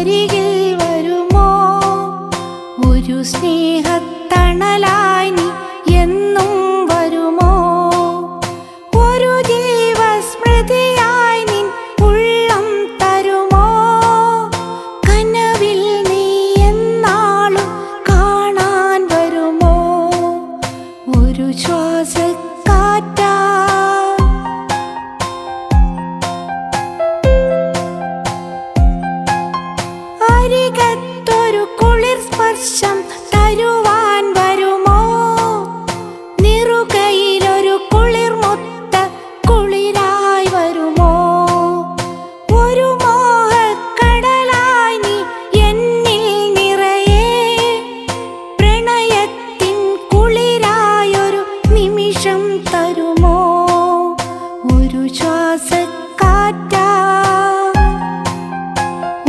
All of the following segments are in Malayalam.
അരികിൽ വരുമോ? ഒരു സ്നേഹത്തണലായി നീ എന്നും വരുമോ? ഒരു ജീവസ്മൃതിയായി നിൻ ഉള്ളം തരുമോ? കനവിൽ നീ എന്നാളും കാണാൻ വരുമോ? ഒരു ശ്വാസക്കാറ്റാ അരികത്തൊരു കുളിർ സ്പർശം തരുവാൻ വരുമോ? നിറുകയിലൊരു കുളിർ മുത്ത കുളിരായി വരുമോ? ഒരു മോഹക്കടലായി നീ എന്നിൽ നിറയെ പ്രണയത്തിൻ കുളിരായൊരു നിമിഷം തരുമോ? ഒരു ശ്വാസക്കാറ്റാ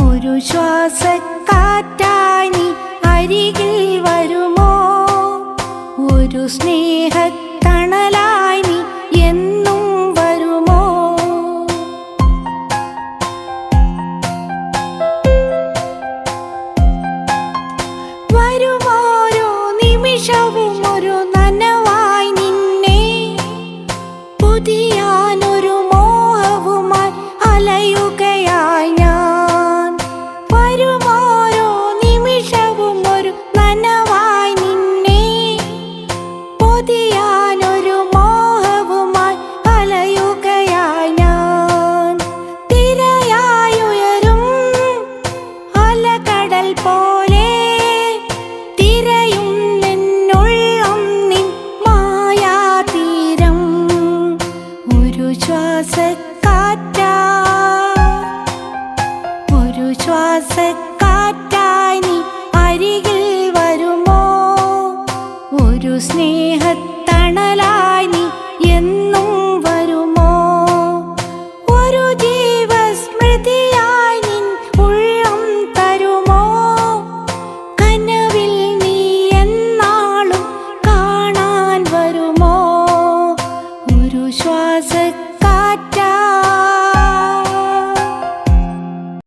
ഒരു ശ്വാസക്കാറ്റായി നീ അരികിൽ വരുമോ? ഒരു സ്നേഹത്തണലായി നീ എന്നും വരുമോ? വരുമോരോ നിമിഷവും ഒരു നനവായി നിന്നെ പുതിയാനൊരു മോഹവുമായി അലയുകയായി ഞാൻ. വരുമോരോ നിമിഷവും ഒരു നനവായി നിന്നെ പുതിയാനൊരു മോഹവുമായി അലയുകയായി ഞാൻ. തിരയായുയരും അലകടൽ പോലെ തിരയും നിന്നുള്ളം നിൻ മായാതീരം. ഒരു ശ്വാസക്കാറ്റാ ഒരു ശ്വാസക്കാറ്റായി നീ അരികിൽ വരുമോ? ഒരു സ്നേഹ